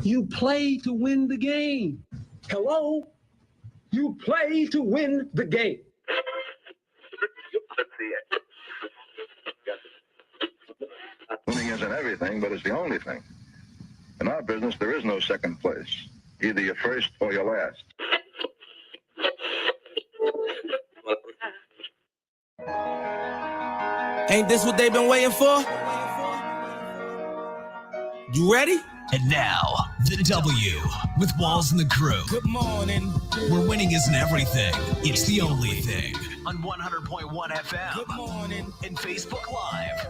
You play to win the game. Hello? You play to win the game. Winning isn't everything, but it's the only thing. In our business, there is no second place. Either you're first or you're last. Ain't this what they've been waiting for? You ready? And now, the W with Walls and the crew. Good morning. Where winning isn't everything, it's the only thing. On 100.1 FM. Good morning. And Facebook Live.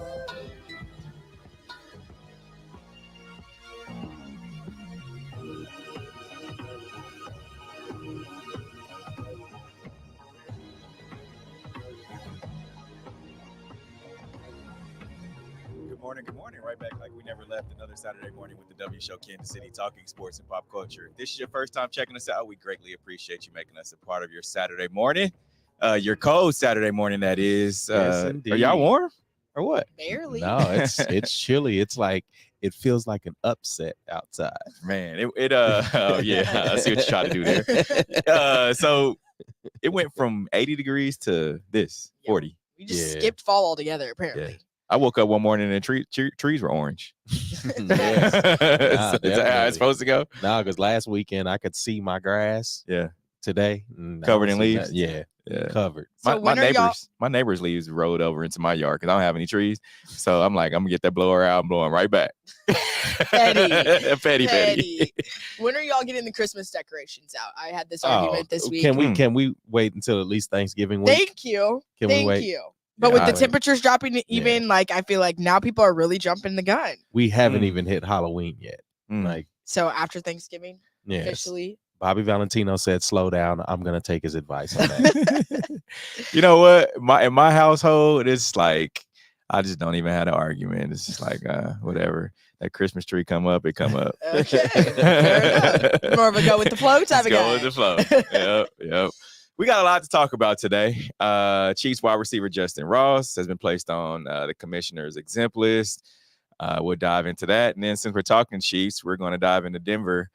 Good morning. Right back like we never left. Another Saturday morning with the W Show, Kansas City, talking sports and pop culture. If this is your first time checking us out, we greatly appreciate you making us a part of your Saturday morning. Your cold Saturday morning, that is. Yes, are y'all warm or what? Barely. No, it's chilly. It's like it feels like an upset outside. Man, oh yeah, I see what you're trying to do there. So it went from 80 degrees to 40. We just skipped fall altogether, apparently. Yeah. I woke up one morning and trees were orange. Yes. Is that how it's supposed to go? No, because last weekend I could see my grass. Yeah. Today, covered in leaves. Yeah, covered. So my neighbors' leaves rolled over into my yard because I don't have any trees. So I'm like, I'm gonna get that blower out and blow them right back. Petty. When are y'all getting the Christmas decorations out? I had this argument this week. Can we wait until at least Thanksgiving week? Thank you. Thank you. But with the temperatures dropping, like I feel like now people are really jumping the gun. We haven't even hit Halloween yet. So after Thanksgiving, officially. Bobby Valentino said, "Slow down." I'm gonna take his advice on that. You know what? In my household, it's like I just don't even have an argument. It's just like whatever. That Christmas tree come up, it come up. Okay, fair enough. More of a go with the flow type of guy. Go with the flow. Yep. We got a lot to talk about today. Chiefs wide receiver Justyn Ross has been placed on the commissioner's exempt list. We'll dive into that. And then since we're talking Chiefs, we're going to dive into Denver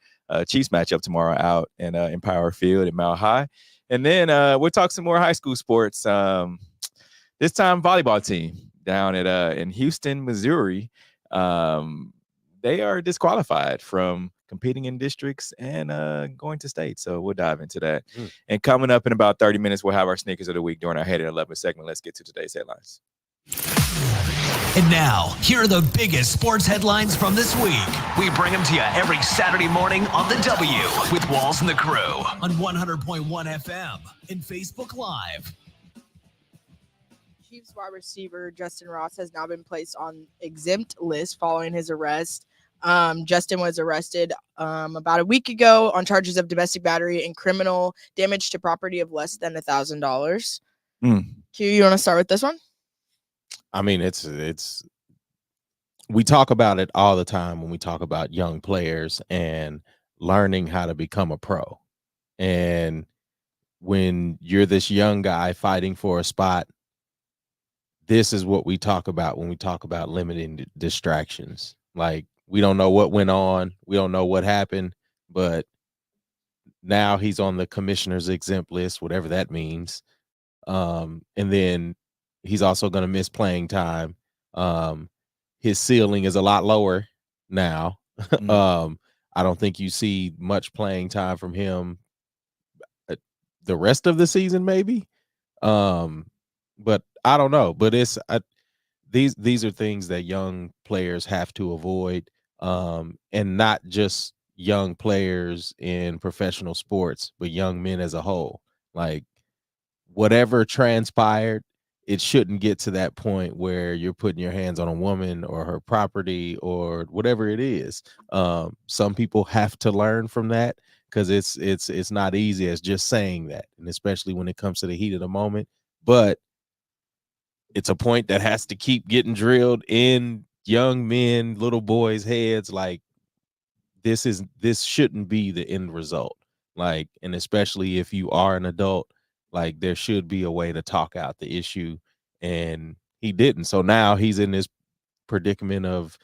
Chiefs matchup tomorrow out in Empower Field at Mile High. And then we'll talk some more high school sports. This time volleyball team down at in Houston, Missouri. They are disqualified from competing in districts and going to state. So we'll dive into that. And coming up in about 30 minutes, we'll have our sneakers of the week during our Head at 11 segment. Let's get to today's headlines. And now, here are the biggest sports headlines from this week. We bring them to you every Saturday morning on the W with Walls and the crew on 100.1 FM and Facebook Live. Chiefs wide receiver Justyn Ross has now been placed on exempt list following his arrest. Justyn was arrested about a week ago on charges of domestic battery and criminal damage to property of less than $1,000. Q, you want to start with this one? I mean, it's we talk about it all the time when we talk about young players and learning how to become a pro. And when you're this young guy fighting for a spot, this is what we talk about when we talk about limiting distractions. Like, we don't know what went on. We don't know what happened, but now he's on the commissioner's exempt list, whatever that means. And then he's also going to miss playing time. His ceiling is a lot lower now. I don't think you see much playing time from him the rest of the season, maybe. But I don't know. But these are things that young players have to avoid, and not just young players in professional sports, but young men as a whole. Like, whatever transpired, it shouldn't get to that point where you're putting your hands on a woman or her property or whatever it is. Some people have to learn from that, because it's not easy as just saying that, and especially when it comes to the heat of the moment. But it's a point that has to keep getting drilled in young men, little boys' heads. Like, this shouldn't be the end result. Like, and especially if you are an adult, like, there should be a way to talk out the issue, and he didn't. So now he's in this predicament of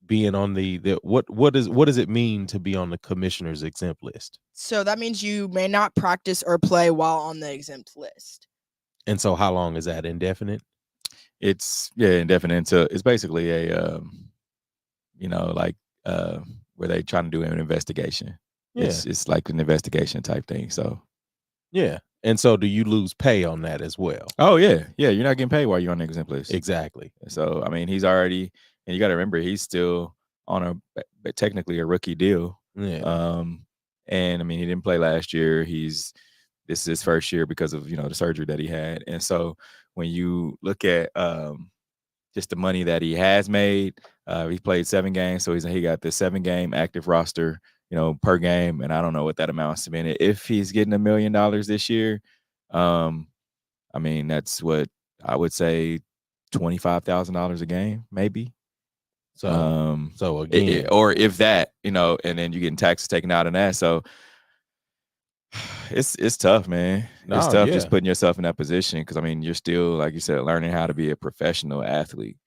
being on the what does it mean to be on the commissioner's exempt list? So that means you may not practice or play while on the exempt list. And so how long is that? Indefinite? It's indefinite until it's basically a where they trying to do an investigation. Yeah. It's like an investigation type thing. So yeah. And so do you lose pay on that as well? oh yeah, you're not getting paid while you're on the exempt list. Exactly. So I mean, he's already, and you got to remember he's still on technically a rookie deal. Yeah. And I mean, he didn't play last year. This is his first year because of the surgery that he had. And so when you look at just the money that he has made, he played 7 games, so he got the 7-game active roster, per game, and I don't know what that amounts to. If he's getting $1 million this year, I mean that's what I would say, $25,000 a game, maybe. So again, or if that, and then you getting taxes taken out on that. So it's tough, man. It's tough just putting yourself in that position because I mean you're still, like you said, learning how to be a professional athlete,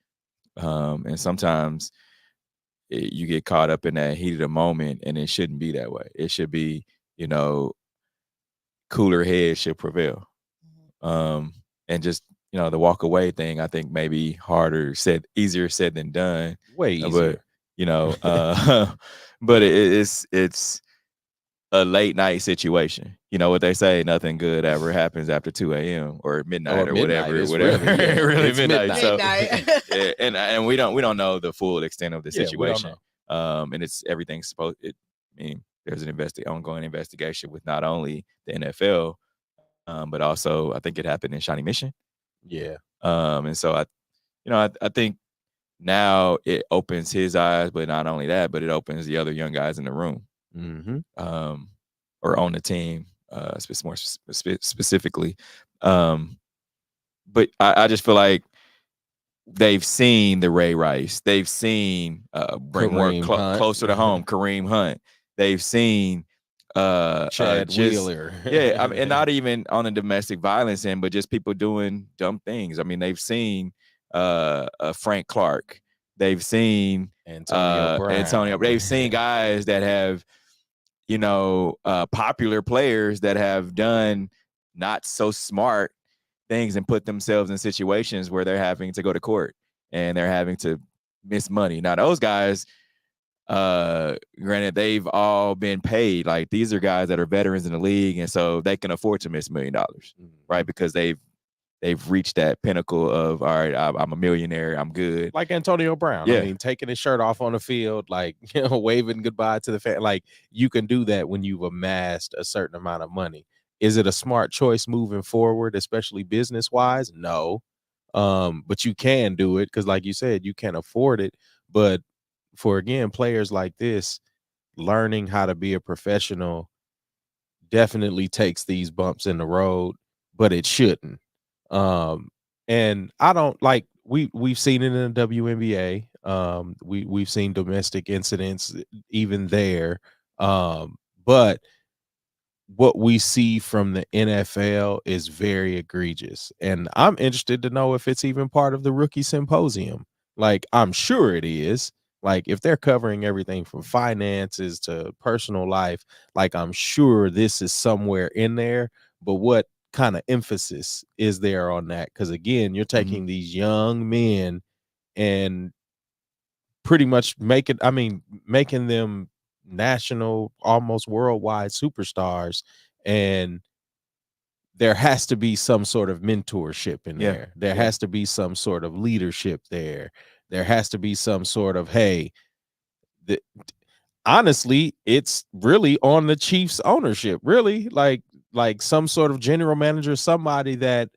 and sometimes you get caught up in that heat of the moment, and it shouldn't be that way. It should be, cooler heads should prevail, and just the walk away thing. I think maybe easier said than done. Way easier, but it's a late night situation. You know what they say, nothing good ever happens after 2 a.m. or midnight or whatever. Really midnight. So, and we don't know the full extent of the situation. And it's everything's there's an ongoing investigation with not only the NFL, but also I think it happened in Shawnee Mission. Yeah. And so I think now it opens his eyes, but not only that, but it opens the other young guys in the room. Mm-hmm. Or on the team, more specifically. But I just feel like they've seen the Ray Rice. They've seen bring more closer to home, Kareem Hunt. They've seen Chad Wheeler. Yeah, I mean, and not even on the domestic violence end, but just people doing dumb things. I mean, they've seen Frank Clark. They've seen Antonio Brown. They've seen guys that have, popular players that have done not so smart things and put themselves in situations where they're having to go to court and they're having to miss money. Now, those guys, granted, they've all been paid. Like, these are guys that are veterans in the league, and so they can afford to miss $1 million, right? Because they've reached that pinnacle of, all right, I'm a millionaire, I'm good. Like Antonio Brown. Yeah. I mean, taking his shirt off on the field, like, waving goodbye to the fan. Like, you can do that when you've amassed a certain amount of money. Is it a smart choice moving forward, especially business-wise? No. But you can do it because, like you said, you can afford it. But for, again, players like this, learning how to be a professional definitely takes these bumps in the road, but it shouldn't. And I don't like, we've seen it in the WNBA. We've seen domestic incidents even there. But what we see from the NFL is very egregious. And I'm interested to know if it's even part of the rookie symposium. Like, I'm sure it is. Like, if they're covering everything from finances to personal life, like, I'm sure this is somewhere in there. But what kind of emphasis is there on that? Because, again, you're taking these young men and pretty much making them national, almost worldwide superstars, and there has to be some sort of mentorship in there. There has to be some sort of leadership there. There has to be some sort of, hey, honestly, it's really on the Chiefs ownership, really, like some sort of general manager, somebody that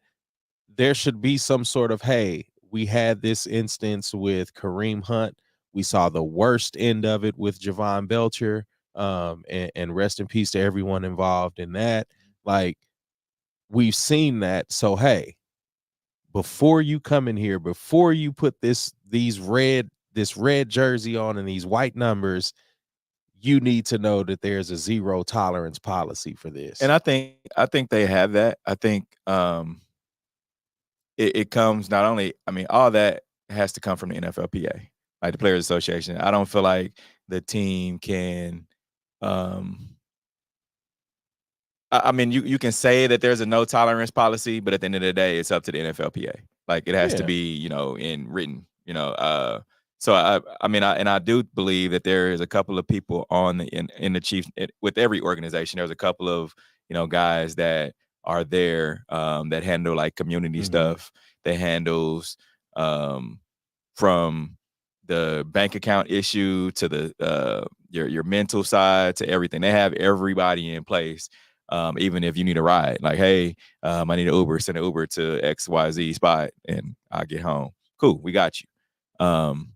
there should be some sort of, hey, we had this instance with Kareem Hunt. We saw the worst end of it with Javon Belcher, and rest in peace to everyone involved in that. Like, we've seen that. So, hey, before you come in here, before you put this red jersey on and these white numbers, you need to know that there's a zero tolerance policy for this. And I think they have that. I think it comes not only, I mean, all that has to come from the NFLPA. like the Players Association. I don't feel like the team can. I mean, you can say that there's a no tolerance policy, but at the end of the day, it's up to the NFLPA. Like it has to be, in written. So I mean, I do believe that there is a couple of people in the Chiefs with every organization. There's a couple of guys that are there that handle like community stuff. That handles from the bank account issue to the your mental side to everything. They have everybody in place. Even if you need a ride, like, hey, I need an Uber, send an Uber to XYZ spot and I'll get home. Cool, we got you. And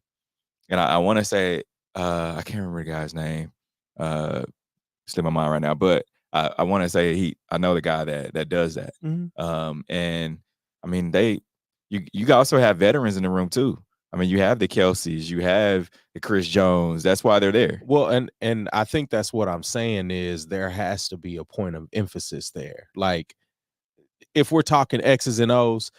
I want to say, I can't remember the guy's name. Slipped my mind right now, but I want to say I know the guy that does that. And I mean, you also have veterans in the room too. I mean, you have the Kelseys, you have the Chris Jones. That's why they're there. Well, and I think that's what I'm saying is there has to be a point of emphasis there. Like, if we're talking X's and O's,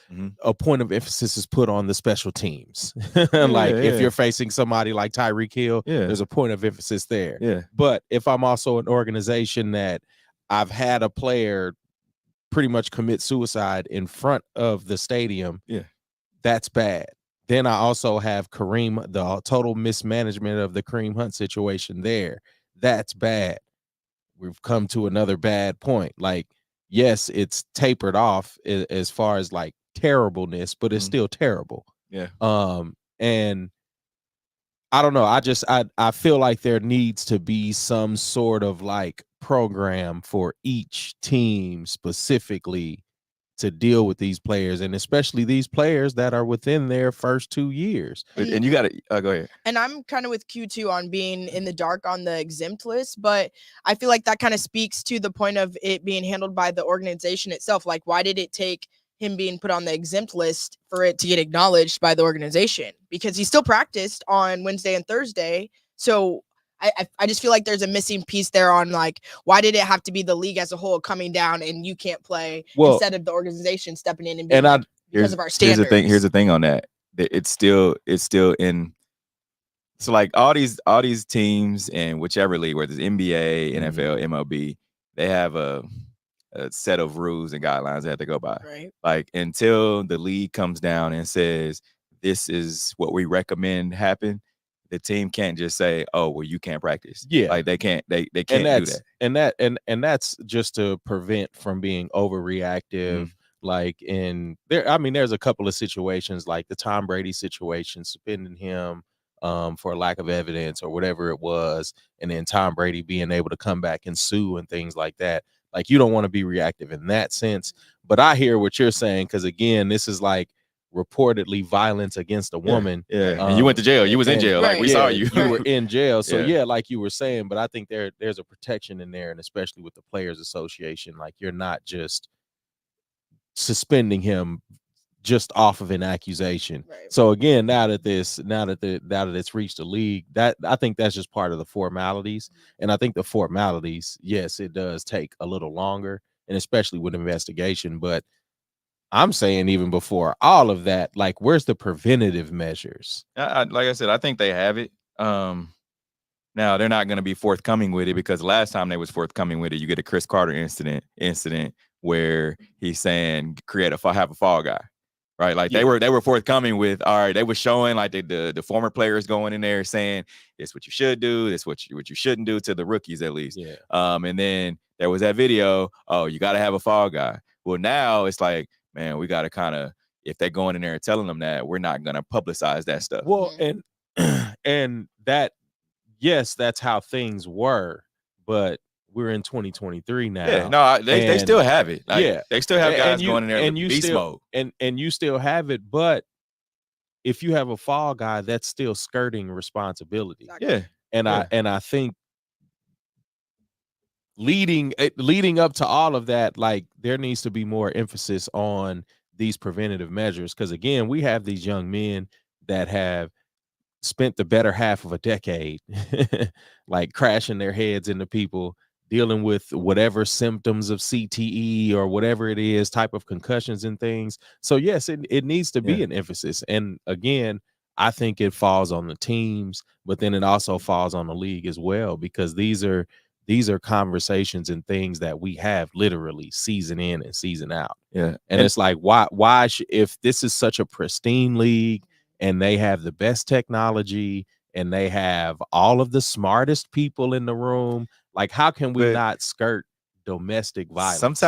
a point of emphasis is put on the special teams. If you're facing somebody like Tyreek Hill, there's a point of emphasis there. Yeah. But if I'm also an organization that I've had a player pretty much commit suicide in front of the stadium, that's bad. Then I also have Kareem, the total mismanagement of the Kareem Hunt situation there. That's bad. We've come to another bad point. Like, yes, it's tapered off as far as like terribleness, but it's still terrible. Yeah. And I don't know. I feel like there needs to be some sort of like program for each team specifically to deal with these players, and especially these players that are within their first 2 years. And you got to go ahead. And I'm kind of with Q2 on being in the dark on the exempt list, but I feel like that kind of speaks to the point of it being handled by the organization itself. Like, why did it take him being put on the exempt list for it to get acknowledged by the organization? Because he still practiced on Wednesday and Thursday. So I just feel like there's a missing piece there on like, why did it have to be the league as a whole coming down and you can't play instead of the organization stepping in and being because of our standards? Here's the thing on that. It's still in. So like all these teams in whichever league, whether it's NBA, NFL, MLB, they have a set of rules and guidelines they have to go by. Right. Like until the league comes down and says this is what we recommend happen, the team can't just say, "Oh, well, you can't practice." Yeah, like they can't do that. And that's just to prevent from being overreactive. Like there's a couple of situations like the Tom Brady situation, suspending him for lack of evidence or whatever it was, and then Tom Brady being able to come back and sue and things like that. Like, you don't want to be reactive in that sense. But I hear what you're saying, because again, this is like reportedly violence against a woman. And you went to jail. You was in jail. Like, we saw you. You were in jail. So like you were saying, but I think there's a protection in there, and especially with the Players Association, like you're not just suspending him just off of an accusation. Right. So again, now that it's reached the league, that I think that's just part of the formalities. And I think the formalities, yes, it does take a little longer, and especially with investigation, but I'm saying even before all of that, like, where's the preventative measures? Like I said, I think they have it. Now they're not going to be forthcoming with it, because last time they was forthcoming with it, you get a Chris Carter incident where he's saying have a fall guy, right? Like they were forthcoming with, all right, they were showing like the former players going in there saying it's what you should do, this what you shouldn't do, to the rookies at least. Yeah. And then there was that video. Oh, you got to have a fall guy. Well, now it's like, man, we got to kind of, if they're going in there and telling them that, we're not going to publicize that stuff. Well, and that, yes, that's how things were, but we're in 2023 now. Yeah, no, they still have it. Like, they still have guys going in there and with beast mode. And you still have it, but if you have a fall guy, that's still skirting responsibility. Exactly. Yeah. And I think leading up to all of that, like, there needs to be more emphasis on these preventative measures, because again, we have these young men that have spent the better half of a decade like crashing their heads into people, dealing with whatever symptoms of CTE or whatever it is, type of concussions and things. So yes, it needs to be an emphasis. And again, I think it falls on the teams, but then it also falls on the league as well, because these are conversations and things that we have literally season in and season out. Yeah. And it's like, why if this is such a pristine league and they have the best technology and they have all of the smartest people in the room, like, how can we not skirt domestic violence?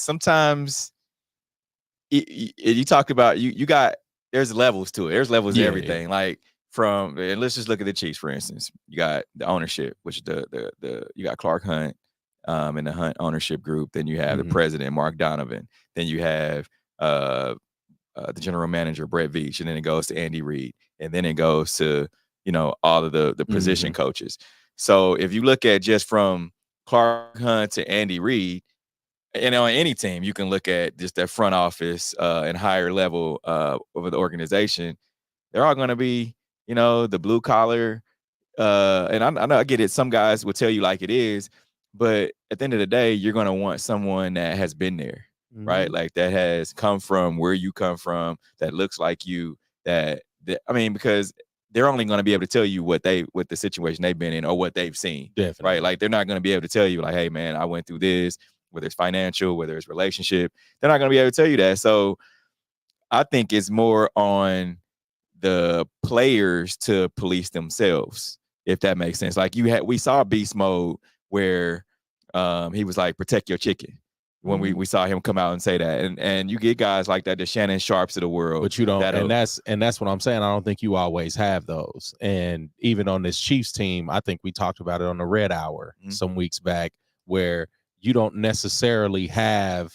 Sometimes you talk about you got, there's levels to it. There's levels to everything. Yeah. Like and let's just look at the Chiefs, for instance. You got the ownership, which is you got Clark Hunt in the Hunt ownership group. Then you have the president, Mark Donovan. Then you have the general manager, Brett Veach, and then it goes to Andy Reid, and then it goes to all of the position coaches. So if you look at just from Clark Hunt to Andy Reid, on any team, you can look at just that front office and higher level of the organization. They're all going to be, the blue collar. And I know I get it. Some guys will tell you like it is, but at the end of the day, you're going to want someone that has been there, right? Like that has come from where you come from, that looks like you, because they're only going to be able to tell you what the situation they've been in or what they've seen. Definitely. Right? Like they're not going to be able to tell you like, hey man, I went through this, whether it's financial, whether it's relationship. They're not going to be able to tell you that. So I think it's more on the players to police themselves, if that makes sense. Like we saw beast mode where he was like, protect your chicken. When we saw him come out and say that, and you get guys like that, the Shannon Sharps of the world, but you don't, and that's what I'm saying. I don't think you always have those. And even on this Chiefs team, I think we talked about it on the Red Hour some weeks back, where you don't necessarily have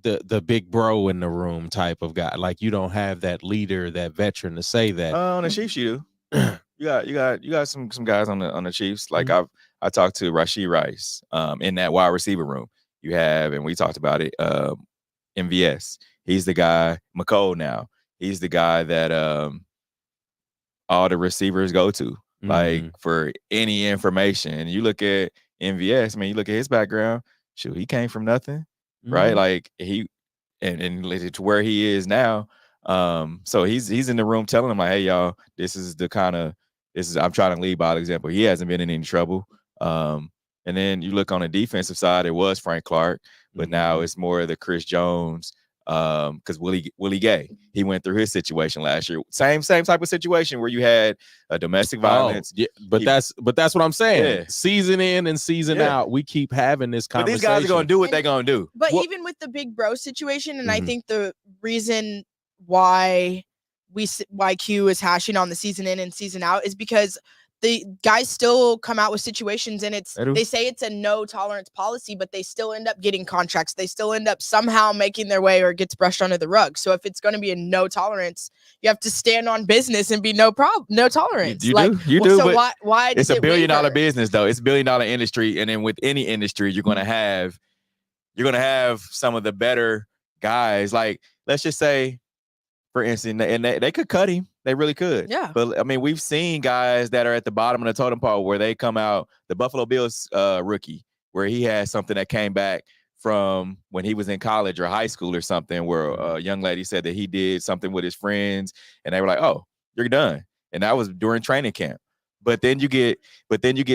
the big bro in the room type of guy. Like you don't have that leader, that veteran to say that. On the Chiefs, you do. you got some guys on the Chiefs. Like I talked to Rashee Rice in that wide receiver room. You have, and we talked about it, MVS. He's the guy, McCole now. He's the guy that all the receivers go to, like for any information. And you look at MVS, I mean, you look at his background, shoot, he came from nothing, right? Like and to where he is now. So he's in the room telling them like, hey, y'all, I'm trying to lead by example. He hasn't been in any trouble. And then you look on the defensive side, it was Frank Clark, but now it's more of the Chris Jones, because Willie Gay, he went through his situation last year. Same type of situation where you had a domestic violence. Yeah, but that's what I'm saying. Yeah. Season in and season out, we keep having this conversation. But these guys are gonna do what they're gonna do. But even with the big bro situation, and I think the reason why Q is hashing on the season in and season out is because the guys still come out with situations, and they say it's a no tolerance policy, but they still end up getting contracts. They still end up somehow making their way, or gets brushed under the rug. So if it's going to be a no tolerance, you have to stand on business and be no tolerance. You do. So why? It's a $1 billion business, though. It's $1 billion industry, and then with any industry, you're going to have some of the better guys. Like let's just say, for instance, and they could cut him. They really could. Yeah. But I mean, we've seen guys that are at the bottom of the totem pole where they come out. The Buffalo Bills rookie, where he had something that came back from when he was in college or high school or something, where a young lady said that he did something with his friends, and they were like, "Oh, you're done." And that was during training camp. But then you get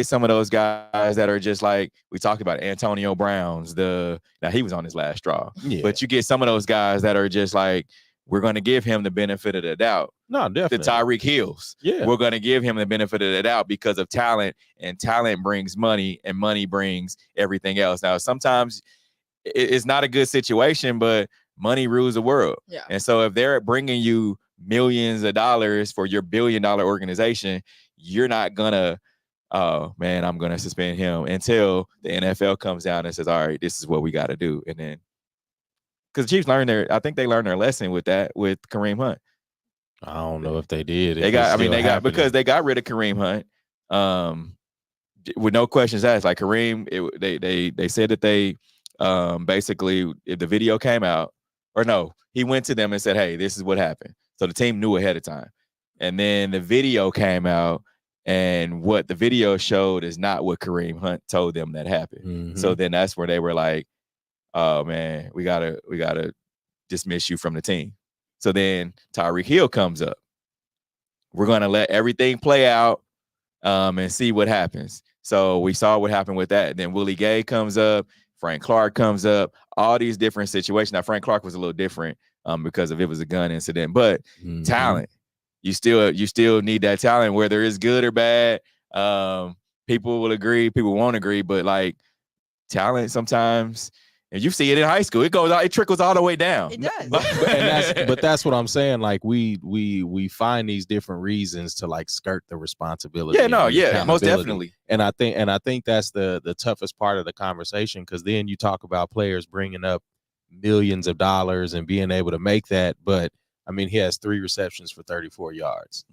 some of those guys that are just like we talked about, Antonio Brown's. Now he was on his last straw. Yeah. But you get some of those guys that are just like, we're going to give him the benefit of the doubt. No, definitely. The Tyreek Hills. Yeah. We're going to give him the benefit of the doubt because of talent, and talent brings money, and money brings everything else. Now, sometimes it's not a good situation, but money rules the world. Yeah. And so if they're bringing you millions of dollars for your $1 billion organization, you're not going to, oh, man, I'm going to suspend him until the NFL comes down and says, all right, this is what we got to do. And then, because the Chiefs learned they learned their lesson with that, with Kareem Hunt. I don't know if they did. Because they got rid of Kareem Hunt with no questions asked. Like Kareem, they said that they basically, if the video came out, or no, he went to them and said, hey, this is what happened. So the team knew ahead of time. And then the video came out, and what the video showed is not what Kareem Hunt told them that happened. Mm-hmm. So then that's where they were like, oh man, we gotta dismiss you from the team. So then Tyreek Hill comes up, we're going to let everything play out and see what happens. So we saw what happened with that. Then Willie Gay comes up, Frank Clark comes up, all these different situations. Now, Frank Clark was a little different because of it was a gun incident, but talent, you still need that talent, whether it's good or bad. People will agree, people won't agree, but like talent sometimes, and you see it in high school, it trickles all the way down. It does. But that's what I'm saying. Like we find these different reasons to like skirt the responsibility. Most definitely. And I think that's the toughest part of the conversation, because then you talk about players bringing up millions of dollars and being able to make that. But I mean, he has 3 receptions for 34 yards.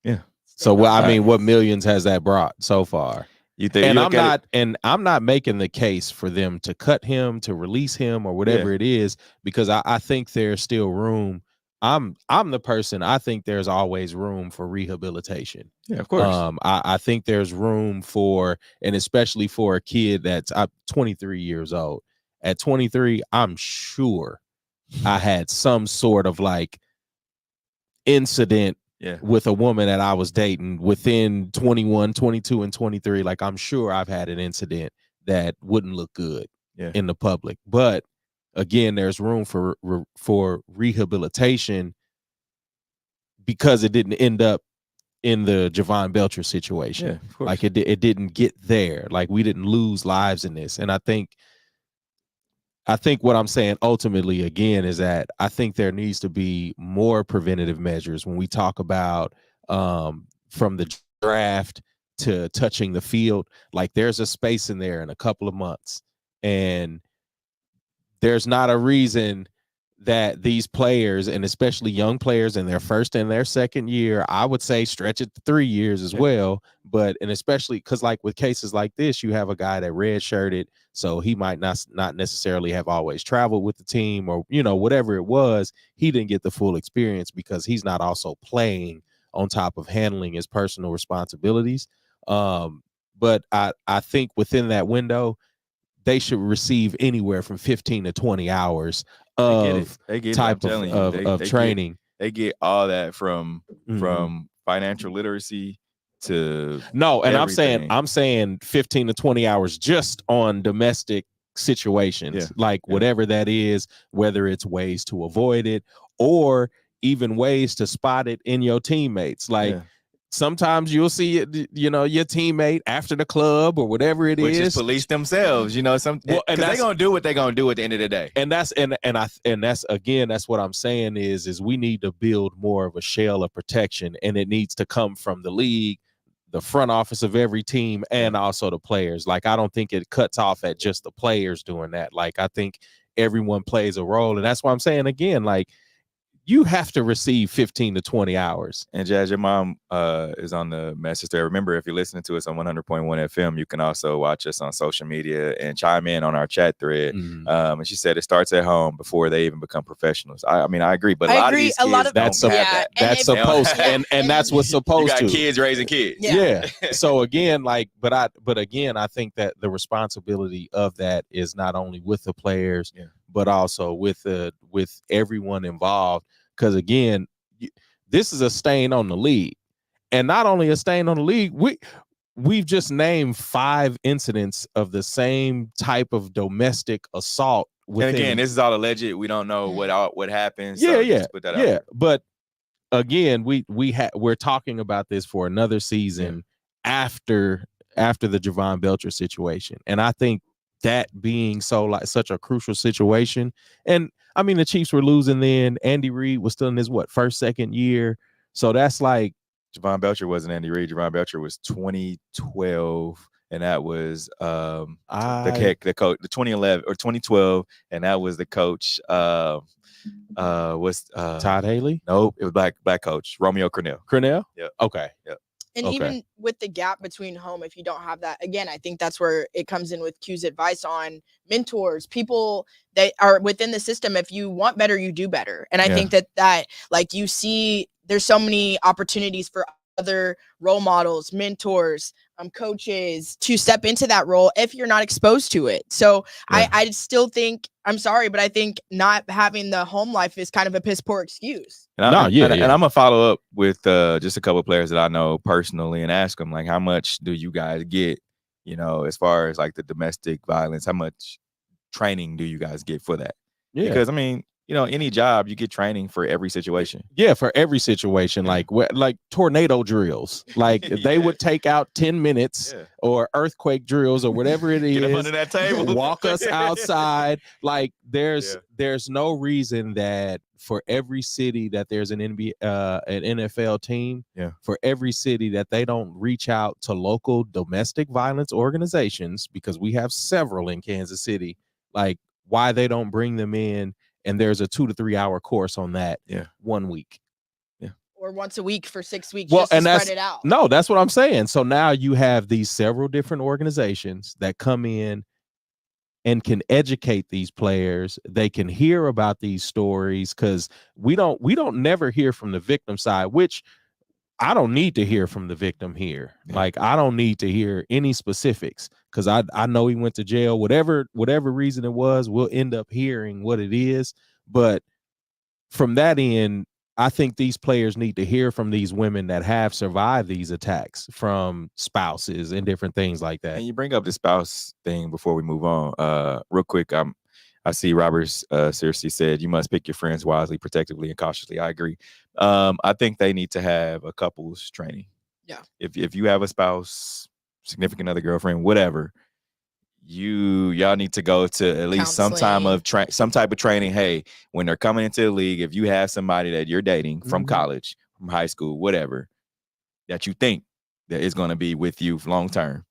Yeah. So what millions has that brought so far? I'm not making the case for them to cut him, to release him, or whatever it is, because I think there's still room. I'm the person. I think there's always room for rehabilitation. Yeah, of course. I think there's room for, and especially for a kid that's 23 years old. At 23, I'm sure I had some sort of like incident with a woman that I was dating within 21, 22, and 23. Like, I'm sure I've had an incident that wouldn't look good in the public. But again, there's room for rehabilitation, because it didn't end up in the Javon Belcher situation. Yeah, like it didn't get there. Like, we didn't lose lives in this. And I think what I'm saying ultimately, again, is that I think there needs to be more preventative measures when we talk about from the draft to touching the field. Like, there's a space in there in a couple of months, and there's not a reason that these players, and especially young players in their first and their second year, I would say stretch it to 3 years as well. But, and especially because like with cases like this, you have a guy that redshirted, so he might not necessarily have always traveled with the team, or, whatever it was, he didn't get the full experience because he's not also playing on top of handling his personal responsibilities. But I think within that window, they should receive anywhere from 15 to 20 hours of training. They get all that from financial literacy to and everything. I'm saying 15 to 20 hours just on domestic situations, whatever that is, whether it's ways to avoid it or even ways to spot it in your teammates. Sometimes you'll see it, your teammate after the club or whatever it Which is. Police themselves, and they're gonna do what they're gonna do at the end of the day. And that's what I'm saying is we need to build more of a shell of protection, and it needs to come from the league, the front office of every team, and also the players. Like, I don't think it cuts off at just the players doing that. Like, I think everyone plays a role, and that's why I'm saying again, like, you have to receive 15 to 20 hours. And Jazz, your mom is on the message there. Remember, if you're listening to us on 100.1 FM, you can also watch us on social media and chime in on our chat thread. And she said it starts at home before they even become professionals. I mean, I agree, but a lot of these kids that's don't have that. That's supposed and that's what's supposed you got to. Kids raising kids. Yeah. So again, but again, I think that the responsibility of that is not only with the players, but also with everyone involved. Because again, this is a stain on the league, and not only a stain on the league. We've just named 5 incidents of the same type of domestic assault. And again, this is all alleged. We don't know what happens. So put that out there. But again, we're talking about this for another season after the Javon Belcher situation, and I think that being such a crucial situation. And I mean, the Chiefs were losing then. Andy Reid was still in his second year. So that's like, Javon Belcher wasn't Andy Reid. Javon Belcher was 2012, and that was the coach, the 2011 or 2012, and that was the coach. Todd Haley? Nope, it was black coach Romeo Crennel. Yeah. Okay. Yeah. And even with the gap between home, if you don't have that, again, I think that's where it comes in with Q's advice on mentors, people that are within the system. If you want better, you do better. And I think that like you see, there's so many opportunities for other role models, mentors, coaches to step into that role if you're not exposed to it. So Yeah. I still think, I'm sorry, but I think not having the home life is kind of a piss poor excuse. And I'm gonna follow up with just a couple of players that I know personally and ask them, like, how much do you guys get, as far as like the domestic violence, how much training do you guys get for that? Yeah. Because I mean, any job, you get training for every situation. Yeah, for every situation, like tornado drills. Like they would take out 10 minutes or earthquake drills or whatever it is. Get them under that table. Walk us outside. Like there's no reason that for every city that there's an NFL team, for every city that they don't reach out to local domestic violence organizations, because we have several in Kansas City, like why they don't bring them in. And there's a 2 to 3 hour course on that 1 week. Yeah. Or once a week for 6 weeks, well, just to and spread it out. No, that's what I'm saying. So now you have these several different organizations that come in and can educate these players. They can hear about these stories, because we don't never hear from the victim side, which I don't need to hear from the victim here. Yeah. Like I don't need to hear any specifics, because I know he went to jail, whatever reason it was, we'll end up hearing what it is. But from that end, I think these players need to hear from these women that have survived these attacks from spouses and different things like that. And you bring up the spouse thing before we move on. Real quick, I see Robert seriously said, you must pick your friends wisely, protectively, and cautiously. I agree. I think they need to have a couples training. Yeah. If you have a spouse, significant other, girlfriend, whatever, y'all need to go to at least some type of training. Hey, when they're coming into the league, if you have somebody that you're dating from college, from high school, whatever, that you think that is going to be with you long term,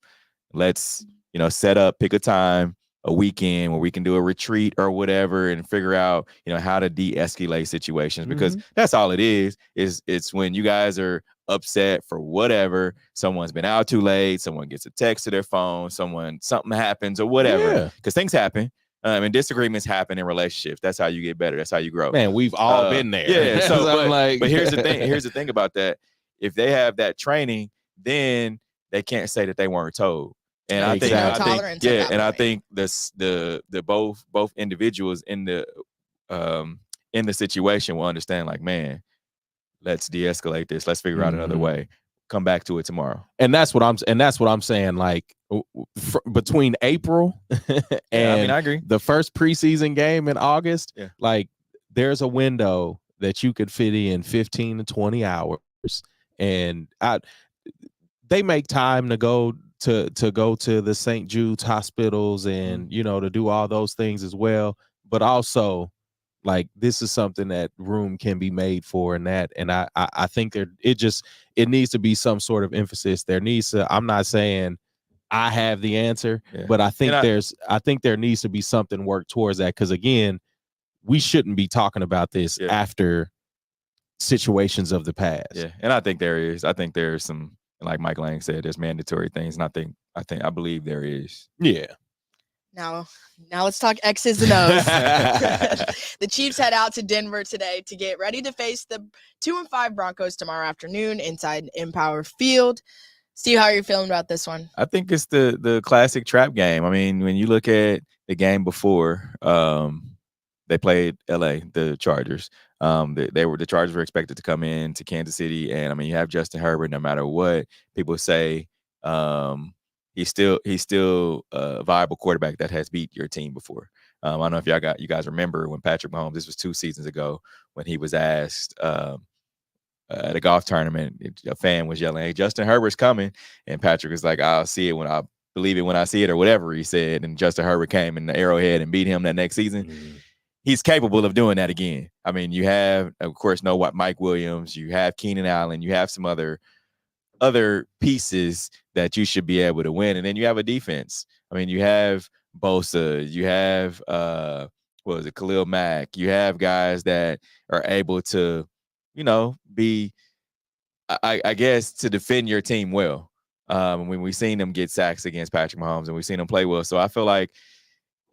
let's set up, pick a time, a weekend where we can do a retreat or whatever, and figure out how to de-escalate situations, because that's all it is. It's when you guys are upset for whatever, someone's been out too late, someone gets a text to their phone, something happens or whatever, because things happen. And disagreements happen in relationships. That's how you get better. That's how you grow. Man, we've all been there. Yeah. So, but here's the thing. Here's the thing about that. If they have that training, then they can't say that they weren't told. And I think I think the both individuals in the situation will understand, like, man, let's de-escalate this. Let's figure out another way. Come back to it tomorrow. And that's what I'm saying. Like between April and I agree. The first preseason game in August, like there's a window that you could fit in 15 to 20 hours, and they make time to go to the St. Jude's hospitals and to do all those things as well. But also, like, this is something that room can be made for, and I think it needs to be some sort of emphasis. There needs to. I'm not saying I have the answer, but I think there needs to be something worked towards that, because again, we shouldn't be talking about this after situations of the past. Yeah, and I think there is. I think there's some. Like Mike Lang said, there's mandatory things, and I believe there is. Yeah. Now let's talk X's and O's. The Chiefs head out to Denver today to get ready to face the 2-5 Broncos tomorrow afternoon inside Empower Field. Steve, how are you feeling about this one? I think it's the classic trap game. I mean, when you look at the game before, they played LA, the Chargers. The Chargers were expected to come in to Kansas City, and I mean, you have Justin Herbert. No matter what people say, he's still a viable quarterback that has beat your team before. I don't know if you guys remember when Patrick Mahomes, this was 2 seasons ago, when he was asked at a golf tournament, a fan was yelling, "Hey, Justin Herbert's coming," and Patrick was like, "I'll see it when I believe it when I see it," or whatever he said. And Justin Herbert came in the Arrowhead and beat him that next season. He's capable of doing that again. I mean, you have, of course, Mike Williams, you have Keenan Allen, you have some other pieces that you should be able to win. And then you have a defense. I mean, you have Bosa, you have Khalil Mack, you have guys that are able to, be, I guess, to defend your team well. When we've seen them get sacks against Patrick Mahomes, and we've seen them play well. So I feel like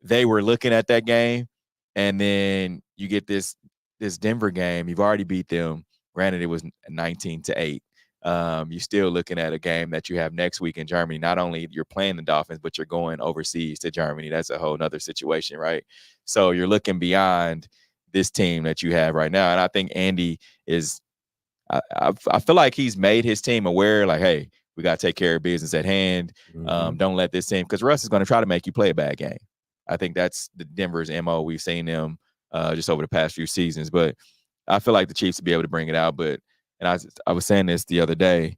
they were looking at that game. And then you get this Denver game. You've already beat them. Granted, it was 19-8. you're still looking at a game that you have next week in Germany. Not only you're playing the Dolphins, but you're going overseas to Germany. That's a whole nother situation, right? So you're looking beyond this team that you have right now. And I think Andy is I feel like he's made his team aware, like, hey, we got to take care of business at hand. Don't let this team, because Russ is going to try to make you play a bad game. I think that's the Denver's MO. We've seen them just over the past few seasons, but I feel like the Chiefs will be able to bring it out. But, and I was saying this the other day,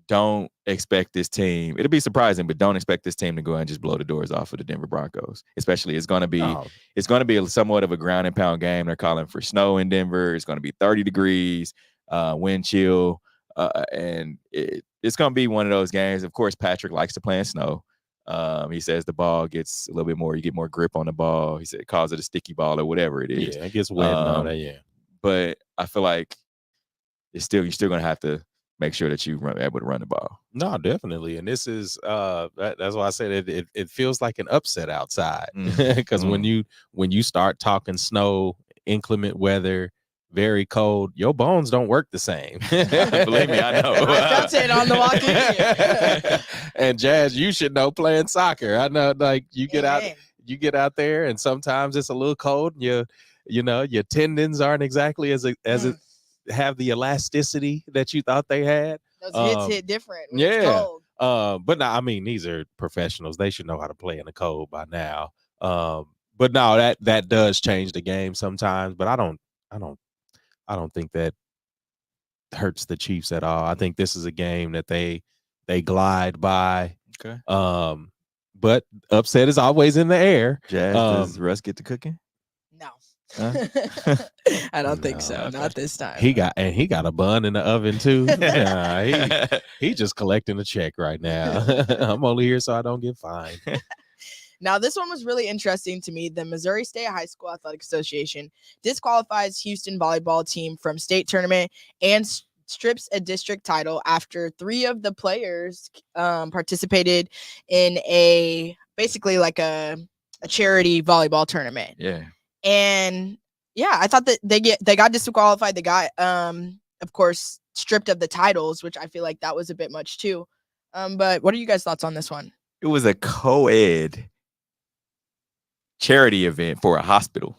don't expect this team. It'll be surprising, but don't expect this team to go and just blow the doors off of the Denver Broncos. Especially, it's going to be somewhat of a ground and pound game. They're calling for snow in Denver. It's going to be 30 degrees, wind chill, and it's going to be one of those games. Of course, Patrick likes to play in snow. He says the ball gets a little bit more. You get more grip on the ball. He said it calls it a sticky ball or whatever it is. Yeah, it gets wet and all that. Yeah, but I feel like you're still going to have to make sure that you're able to run the ball. No, definitely. And this is that's why I said it feels like an upset outside. Because when you start talking snow, inclement weather, very cold, your bones don't work the same. Believe me, I know. I felt it on the walk in. And Jazz, you should know playing soccer. I know, like you get out there, and sometimes it's a little cold. And your tendons aren't exactly as it have the elasticity that you thought they had. Those hits hit different. When it's cold. But no, I mean, these are professionals. They should know how to play in the cold by now. But no, that does change the game sometimes. But I don't think that hurts the Chiefs at all. I think this is a game that they glide by. Okay. But upset is always in the air. Jazz, does Russ get to cooking? No. Huh? I don't think so. Not this time. He got a bun in the oven too. He just collecting a check right now. I'm only here so I don't get fined. Now, this one was really interesting to me. The Missouri State High School Athletic Association disqualifies Houston volleyball team from state tournament and strips a district title after 3 of the players participated in basically like a charity volleyball tournament. Yeah. And yeah, I thought that they got disqualified. They got, of course, stripped of the titles, which I feel like that was a bit much too. But what are you guys' thoughts on this one? It was a co-ed charity event for a hospital.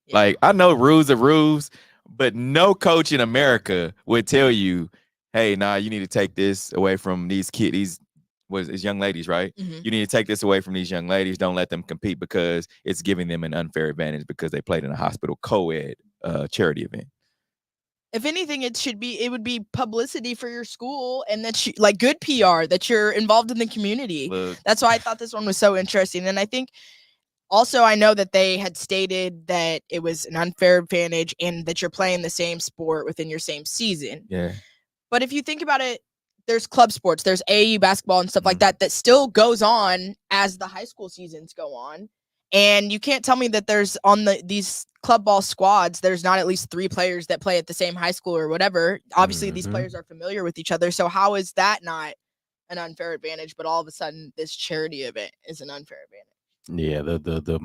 Yeah. Like, I know rules are rules, but no coach in America would tell you, hey, nah, you need to take this away from these kids. These young ladies, right? Mm-hmm. You need to take this away from these young ladies. Don't let them compete because it's giving them an unfair advantage because they played in a hospital co-ed charity event. If anything, it would be publicity for your school, and that like good PR that you're involved in the community. Look. That's why I thought this one was so interesting. And I think also I know that they had stated that it was an unfair advantage and that you're playing the same sport within your same season. Yeah. But if you think about it, there's club sports, there's AAU basketball and stuff like that still goes on as the high school seasons go on. And you can't tell me that there's on these club ball squads, there's not at least 3 players that play at the same high school or whatever. Obviously, these players are familiar with each other. So how is that not an unfair advantage? But all of a sudden, this charity event is an unfair advantage. Yeah, the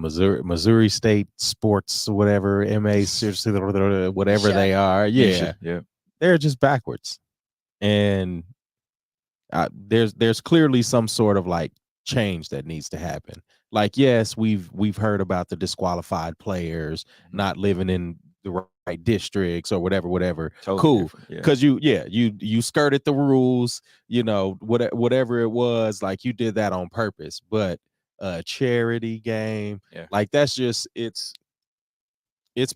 Missouri State Sports, whatever, whatever they are. Yeah, they're just backwards. And there's clearly some sort of like change that needs to happen. Like, yes, we've heard about the disqualified players not living in the right districts or whatever. Totally cool, because you skirted the rules, whatever it was, like you did that on purpose. But a charity game, like that's just it's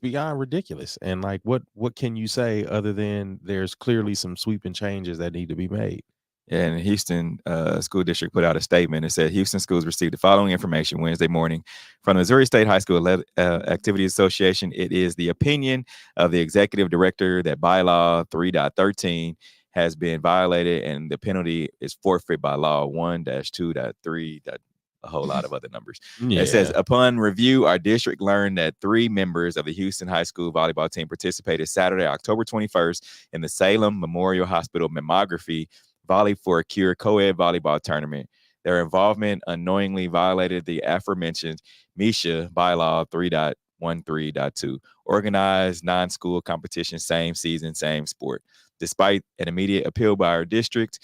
beyond ridiculous. And like what can you say other than there's clearly some sweeping changes that need to be made? And Houston School District put out a statement. It said Houston schools received the following information Wednesday morning from the Missouri State High School Activity Association. It is the opinion of the executive director that bylaw 3.13 has been violated, and the penalty is forfeit by law 1-2.3. A whole lot of other numbers. It says, upon review, our district learned that 3 members of the Houston High School volleyball team participated Saturday, October 21st in the Salem Memorial Hospital Mammography Volley for a Cure co-ed volleyball tournament. Their involvement unknowingly violated the aforementioned MISHA bylaw 3.13.2, organized non-school competition, same season, same sport. despite an immediate appeal by our district,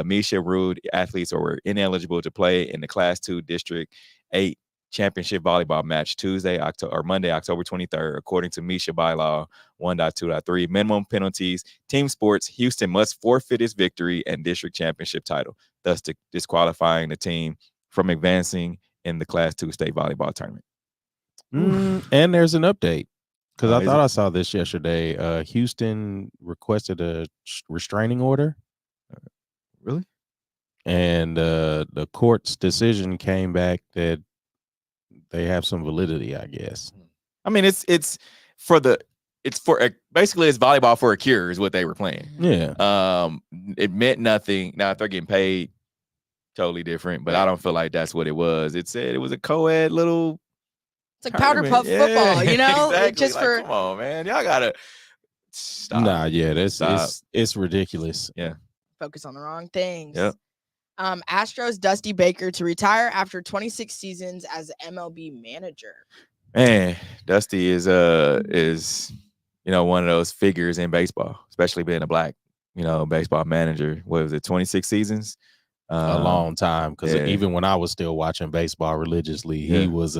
Misha ruled athletes were ineligible to play in the Class 2 District 8 championship volleyball match Monday, October 23rd, according to Misha bylaw 1.2.3. Minimum penalties. Team sports, Houston must forfeit its victory and district championship title, thus disqualifying the team from advancing in the Class 2 state volleyball tournament. And there's an update, because I thought it? I saw this yesterday. Houston requested a restraining order. Really? And the court's decision came back that they have some validity, I guess. I mean, it's basically it's volleyball for a cure is what they were playing. Yeah. It meant nothing. Now if they're getting paid, totally different, but I don't feel like that's what it was. It said it was a co-ed little. It's like powder puff football, you know? Exactly. Just like, come on, man. Y'all gotta stop. Nah, yeah, it's ridiculous. Yeah. Focus on the wrong things. Yep. Astros Dusty Baker to retire after 26 seasons as MLB manager. Man, Dusty is one of those figures in baseball, especially being a black, baseball manager. What was it, 26 seasons? A long time, because even when I was still watching baseball religiously, he was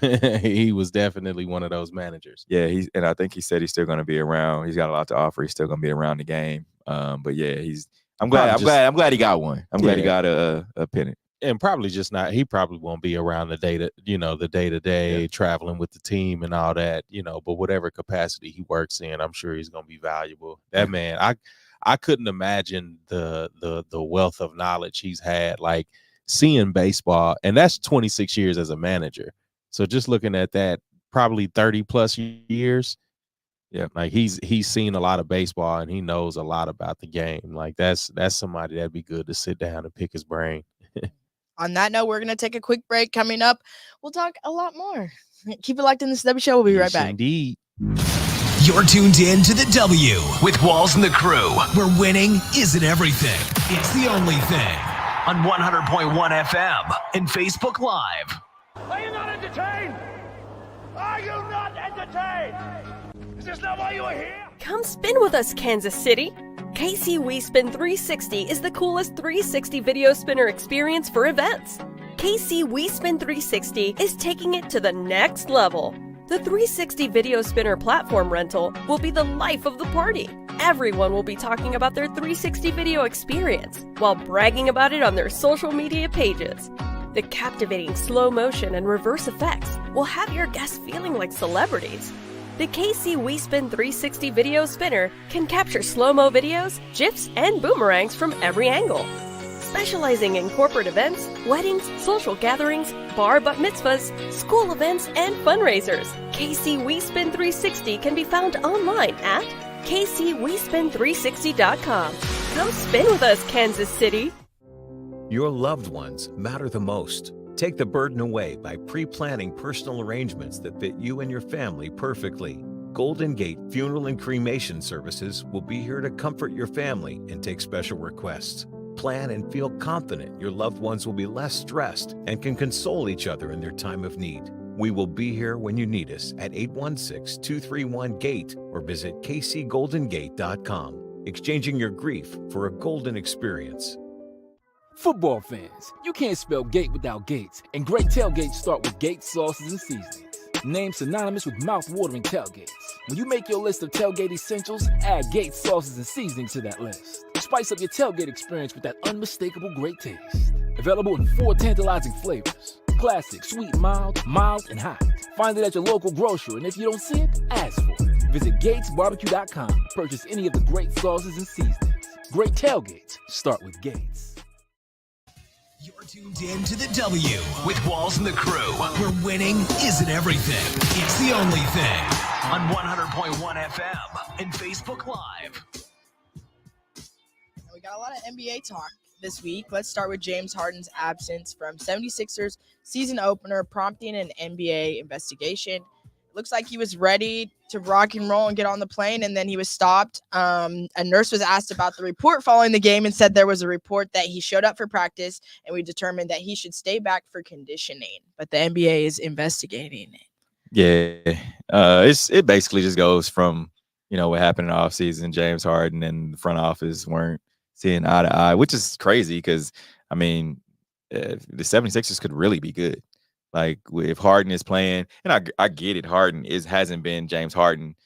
he was definitely one of those managers. Yeah, and I think he said he's still going to be around. He's got a lot to offer. He's still going to be around the game. But yeah, I'm glad he got one. I'm glad he got a pennant. And probably just not. He probably won't be around the day to day traveling with the team and all that. But whatever capacity he works in, I'm sure he's going to be valuable. That man, I couldn't imagine the wealth of knowledge he's had, like seeing baseball, and that's 26 years as a manager. So just looking at that, probably 30 plus years. Yeah, like he's seen a lot of baseball and he knows a lot about the game. Like that's somebody that'd be good to sit down and pick his brain. On that note, we're gonna take a quick break. Coming up, we'll talk a lot more. Keep it locked in the W Show. We'll be right back. Indeed. You're tuned in to the W with Walls and the Crew, where winning isn't everything. It's the only thing. On 100.1 FM and Facebook Live. Are you not entertained? Are you not entertained? Is this not why you are here? Come spin with us, Kansas City. KC WeSpin 360 is the coolest 360 video spinner experience for events. KC WeSpin 360 is taking it to the next level. The 360 video spinner platform rental will be the life of the party. Everyone will be talking about their 360 video experience while bragging about it on their social media pages. The captivating slow motion and reverse effects will have your guests feeling like celebrities. The KC WeSpin 360 video spinner can capture slow-mo videos, GIFs, and boomerangs from every angle. Specializing in corporate events, weddings, social gatherings, bar bat mitzvahs, school events, and fundraisers, KC WeSpin 360 can be found online at kcwespin360.com. Come spin with us, Kansas City. Your loved ones matter the most. Take the burden away by pre-planning personal arrangements that fit you and your family perfectly. Golden Gate Funeral and Cremation Services will be here to comfort your family and take special requests. Plan and feel confident your loved ones will be less stressed and can console each other in their time of need. We will be here when you need us at 816-231-GATE or visit kcgoldengate.com. Exchanging your grief for a golden experience. Football fans, you can't spell gate without Gates, and great tailgates start with Gates sauces and seasonings. Named synonymous with mouth-watering tailgates. When you make your list of tailgate essentials, add Gates sauces and seasonings to that list. Spice up your tailgate experience with that unmistakable great taste. Available in 4 tantalizing flavors: classic, sweet, mild, and hot. Find it at your local grocer, and if you don't see it, ask for it. Visit GatesBarbecue.com to purchase any of the great sauces and seasonings. Great tailgates start with Gates. You're tuned in to the W with Walls and the Crew, where winning isn't everything. It's the only thing. On 100.1 FM and Facebook Live. We got a lot of NBA talk this week. Let's start with James Harden's absence from 76ers season opener, prompting an NBA investigation. Looks like he was ready to rock and roll and get on the plane, and then he was stopped. A nurse was asked about the report following the game and said there was a report that he showed up for practice, and we determined that he should stay back for conditioning. But the NBA is investigating it. Yeah, it basically just goes from, what happened in the offseason, James Harden and the front office weren't seeing eye to eye, which is crazy because, I mean, the 76ers could really be good. Like, if Harden is playing, and I get it, Harden hasn't been James Harden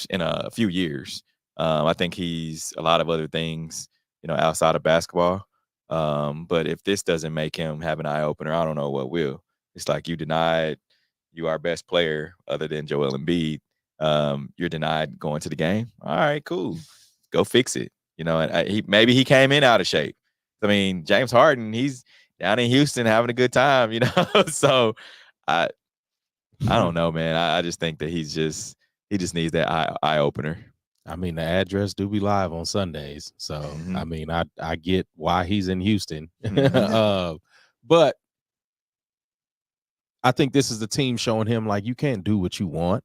in a few years. I think he's a lot of other things, outside of basketball. But if this doesn't make him have an eye opener, I don't know what will. It's like you denied you our best player other than Joel Embiid. You're denied going to the game. All right, cool. Go fix it. And maybe he came in out of shape. I mean, James Harden, he's down in Houston having a good time, So I don't know, man. I just think that he just needs that eye opener. I mean, the address do be live on Sundays. So, I mean, I get why he's in Houston. But I think this is the team showing him, like, you can't do what you want.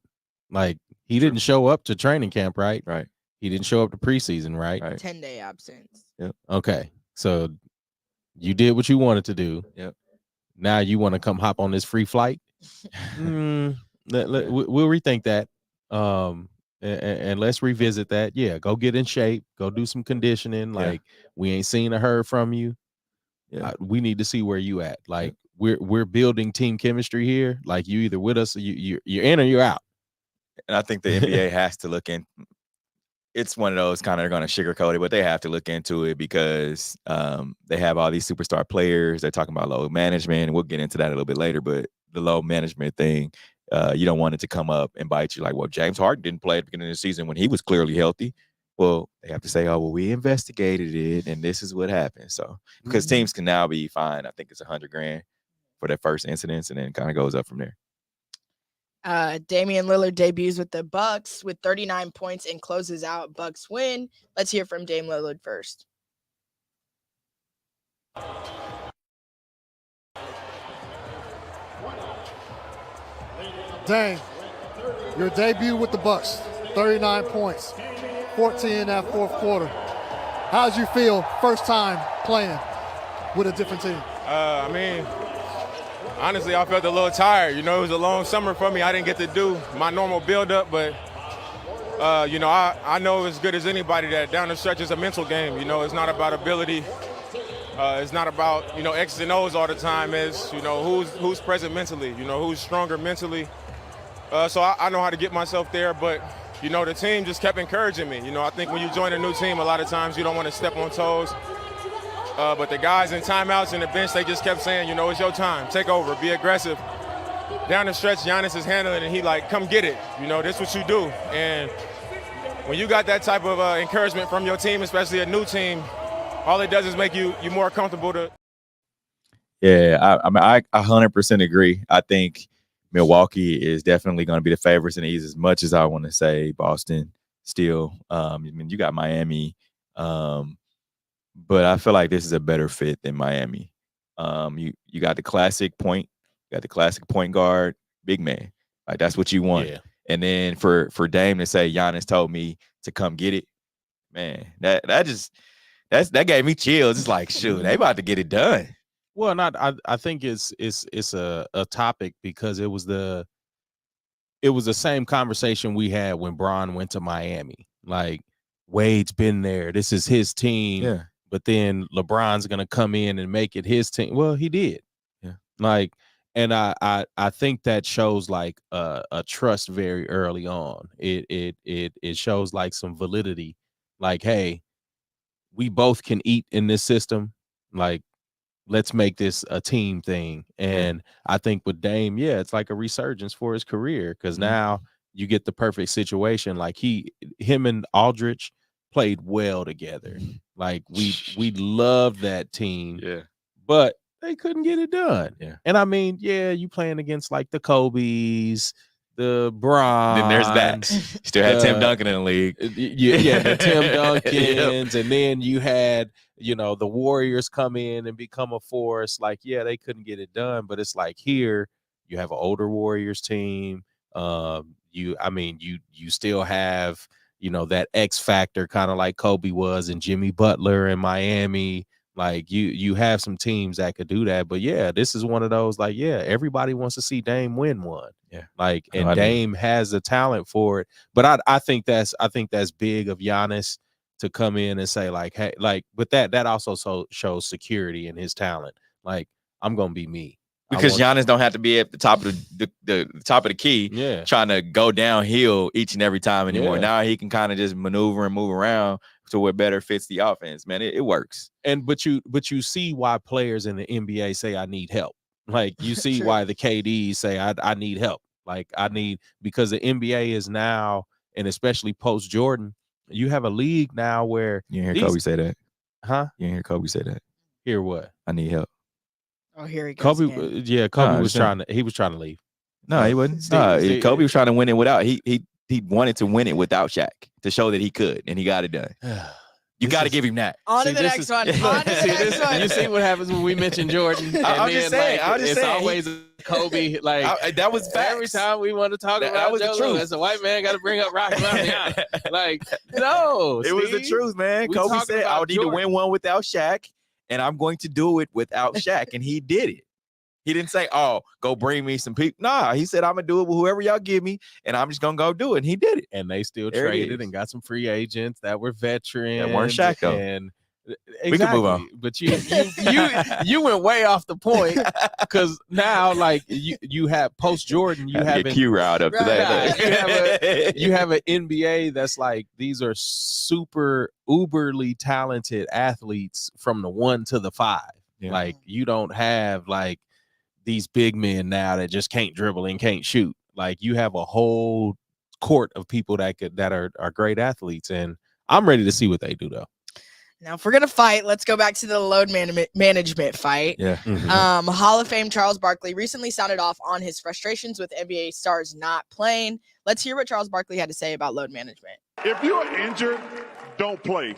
Like, he didn't show up to training camp, right? Right. He didn't show up to preseason, right? 10-day absence. Yep. Okay. So you did what you wanted to do. Yep. Now you want to come hop on this free flight? We'll rethink that. And let's revisit that. Yeah, go get in shape. Go do some conditioning. Like, we ain't seen or heard from you. Yeah. We need to see where you at. Like, we're building team chemistry here. Like, you either with us or you're in or you're out. And I think the NBA has to look in. It's one of those kind of, they're going to sugarcoat it, but they have to look into it because they have all these superstar players. They're talking about load management, and we'll get into that a little bit later. But the load management thing, you don't want it to come up and bite you. Like, well, James Harden didn't play at the beginning of the season when he was clearly healthy. Well, they have to say, oh, well, we investigated it, and this is what happened. So, because teams can now be fined, I think it's $100,000 for their first incidents, and then kind of goes up from there. Damian Lillard debuts with the Bucks with 39 points and closes out. Bucks win. Let's hear from Dame Lillard first. Dame, your debut with the Bucks, 39 points, 14 in that fourth quarter. How did you feel first time playing with a different team? I mean, honestly, I felt a little tired. It was a long summer for me. I didn't get to do my normal build-up, but, I know as good as anybody that down the stretch is a mental game. It's not about ability. It's not about, X's and O's all the time. It's, who's present mentally, who's stronger mentally. So I know how to get myself there, but, the team just kept encouraging me. I think when you join a new team, a lot of times you don't want to step on toes. But the guys in timeouts and the bench, they just kept saying, it's your time. Take over. Be aggressive. Down the stretch, Giannis is handling it, and he come get it. This is what you do. And when you got that type of encouragement from your team, especially a new team, all it does is make you more comfortable to. Yeah, I 100% agree. I think Milwaukee is definitely going to be the favorites in the East, as much as I want to say Boston still. You got Miami. But I feel like this is a better fit than Miami. You got the classic point, guard, big man. Like, that's what you want. Yeah. And then for Dame to say Giannis told me to come get it, man, that gave me chills. It's like, shoot, they about to get it done. Well, I think it's a topic because it was the same conversation we had when Bron went to Miami. Like, Wade's been there. This is his team. Yeah. But then LeBron's gonna come in and make it his team. Well, he did. Yeah. Like, and I think that shows like a trust very early on. It shows like some validity. Like, hey, we both can eat in this system. Like, let's make this a team thing. And I think with Dame, it's like a resurgence for his career because now you get the perfect situation. Like, him and Aldridge played well together. Like, we loved that team. Yeah. But they couldn't get it done. Yeah. And I mean, you playing against like the Kobe's, the Bron. Then there's that. Still had Tim Duncan in the league. The Tim Duncans. And then you had, the Warriors come in and become a force. Like, they couldn't get it done. But it's like here, you have an older Warriors team. You still have, that X factor, kind of like Kobe was, and Jimmy Butler in Miami. Like you have some teams that could do that, but yeah, this is one of those like, yeah, everybody wants to see Dame win one. Yeah. Like, and Dame has the talent for it. But I think that's big of Giannis to come in and say like, hey, like, but that also shows security in his talent. Like, I'm gonna be me. Because Giannis don't have to be at the top of the top of the key, trying to go downhill each and every time anymore. Now he can kind of just maneuver and move around to what better fits the offense. Man, it works. And but you see why players in the NBA say I need help. Like you see why the KDs say I need help. Like because the NBA is now, and especially post Jordan, you have a league now where you hear Kobe say that, huh? You hear Kobe say that. Hear what? I need help. Oh, here he goes. Kobe, Kobe was trying to leave. No, he wasn't. Kobe was trying to win it without. He wanted to win it without Shaq to show that he could, and he got it done. You got to give him that. On to the next one. You see what happens when we mention Jordan? I'm just saying. It's always Kobe. Like that was facts. Every time we want to talk about was Joe the truth. Louis, a white man got to bring up Rocky Marciano. Like no, it was the truth, man. Kobe said, "I need to win one without Shaq, and I'm going to do it without Shaq," and he did it. He didn't say, "Oh, go bring me some people." Nah, he said, "I'm gonna do it with whoever y'all give me, and I'm just gonna go do it." And he did it. And they still traded and got some free agents that were veterans. That weren't Shaq though. And we can move on. But you went way off the point because now, like you have post Jordan, you have a Q route up today. You have an NBA that's like these are super uberly talented athletes from the 1 to the 5. Yeah. Like you don't have like these big men now that just can't dribble and can't shoot. Like you have a whole court of people that are great athletes, and I'm ready to see what they do though. Now, if we're gonna fight, let's go back to the load management fight. Yeah. Hall of Fame Charles Barkley recently sounded off on his frustrations with NBA stars not playing. Let's hear what Charles Barkley had to say about load management. If you're injured, don't play.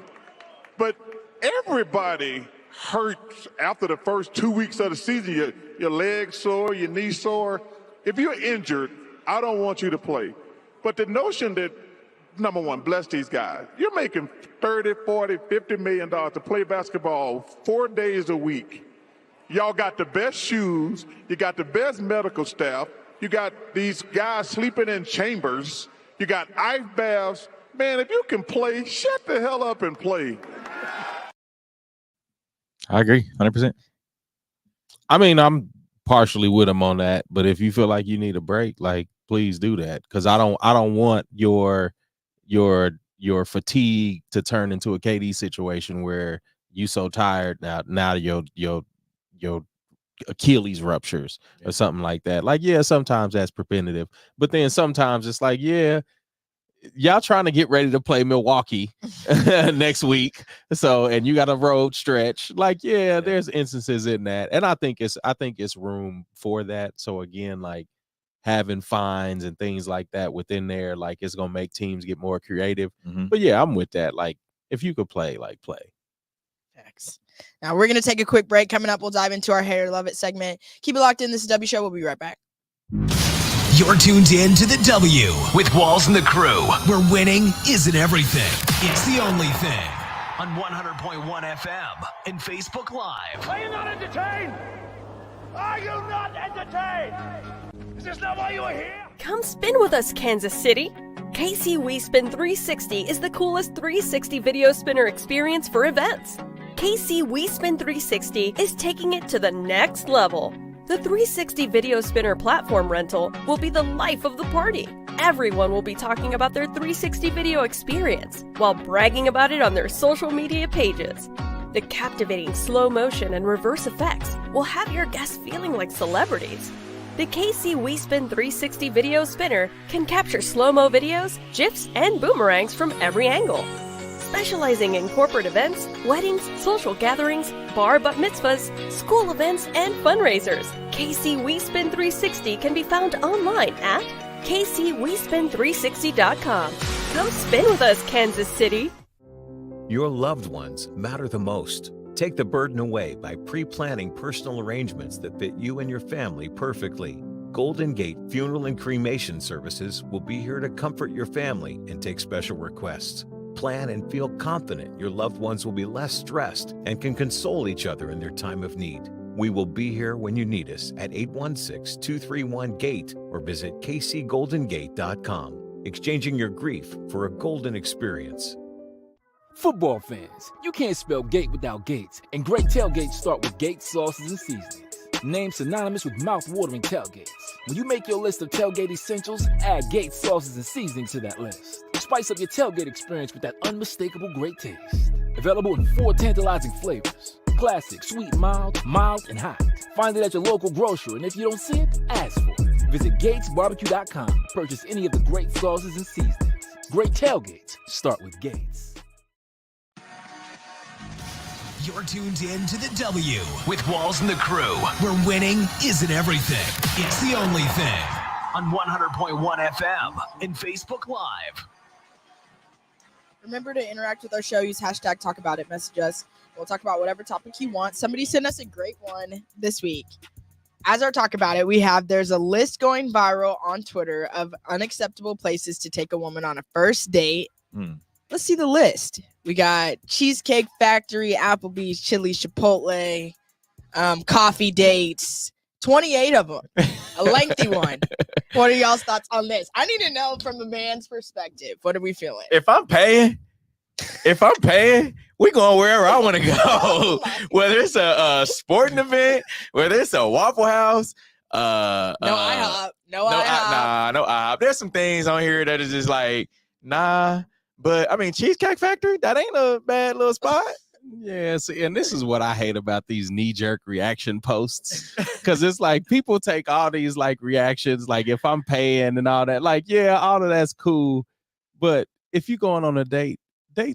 But everybody hurts after the first 2 weeks of the season. Your legs sore, your knees sore. If you're injured, I don't want you to play. But the notion that, number one, bless these guys. You're making $30, $40, $50 million to play basketball 4 days a week. Y'all got the best shoes. You got the best medical staff. You got these guys sleeping in chambers. You got ice baths. Man, if you can play, shut the hell up and play. I agree, 100%. I mean, I'm partially with him on that, but if you feel like you need a break, like please do that, because I don't want your fatigue to turn into a KD situation where you so tired now your Achilles ruptures or something like that. Like, yeah, sometimes that's preventative, but then sometimes it's like, yeah, y'all trying to get ready to play Milwaukee next week. So, and you got a road stretch. Like, yeah, there's instances in that. And I think it's room for that. So again, like having fines and things like that within there, like it's going to make teams get more creative. Mm-hmm. But yeah, I'm with that. Like if you could play, like play. Thanks. Now we're going to take a quick break. Coming up, we'll dive into our Hair Love It segment. Keep it locked in. This is W Show. We'll be right back. You're tuned in to the W with Walls and the Crew, where winning isn't everything. It's the only thing. On 100.1 FM and Facebook Live. Are you not entertained? Are you not entertained? Is this not why you are here? Come spin with us, Kansas City. KC We Spin 360 is the coolest 360 video spinner experience for events. KC We Spin 360 is taking it to the next level. The 360 video spinner platform rental will be the life of the party. Everyone will be talking about their 360 video experience while bragging about it on their social media pages. The captivating slow motion and reverse effects will have your guests feeling like celebrities. The KC We Spin 360 video spinner can capture slow-mo videos, GIFs, and boomerangs from every angle. Specializing in corporate events, weddings, social gatherings, bar bat mitzvahs, school events, and fundraisers, KC We Spin 360 can be found online at kcwespin360.com. Come spin with us, Kansas City. Your loved ones matter the most. Take the burden away by pre-planning personal arrangements that fit you and your family perfectly. Golden Gate Funeral and Cremation Services will be here to comfort your family and take special requests. plan, and feel confident your loved ones will be less stressed and can console each other in their time of need. We will be here when you need us at 816-231-GATE or visit kcgoldengate.com, exchanging your grief for a golden experience. Football fans, you can't spell gate without Gates, and great tailgates start with Gates sauces and seasonings. Named synonymous with mouth-watering tailgates. When you make your list of tailgate essentials, add Gates sauces and seasonings to that list. Spice up your tailgate experience with that unmistakable great taste. Available in 4 tantalizing flavors. Classic, sweet, mild, and hot. Find it at your local grocer, and if you don't see it, ask for it. Visit GatesBarbecue.com to purchase any of the great sauces and seasonings. Great tailgates start with Gates. You're tuned in to the W with Walls and the Crew, where winning isn't everything. It's the only thing. On 100.1 FM and Facebook Live. Remember to interact with our show. Use hashtag Talk About It. Message us. We'll talk about whatever topic you want. Somebody sent us a great one this week. As our Talk About It, there's a list going viral on Twitter of unacceptable places to take a woman on a first date. Let's see the list. We got Cheesecake Factory, Applebee's, Chili's, Chipotle, coffee dates, 28 of them. A lengthy one. What are y'all's thoughts on this? I need to know from a man's perspective. What are we feeling? If I'm paying, we going wherever I want to go. Whether it's a sporting event, whether it's a Waffle House. No IHOP. No IHOP. There's some things on here that is just like, nah. But I mean, Cheesecake Factory, that ain't a bad little spot. Yeah, see, and this is what I hate about these knee-jerk reaction posts, because it's like people take all these like reactions, like if I'm paying and all that, like, yeah, all of that's cool, but if you're going on a date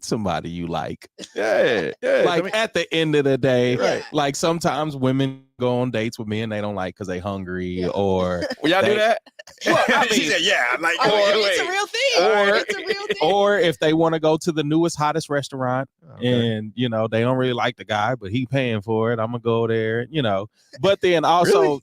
somebody you like. Yeah. Like at the end of the day, right. Like sometimes women go on dates with men they don't like because they hungry or will y'all do that? Well, I mean, she said, yeah. Like, it's a real thing. It's a real thing. Or if they want to go to the newest, hottest restaurant and, they don't really like the guy, but he paying for it. I'm going to go there, But then also,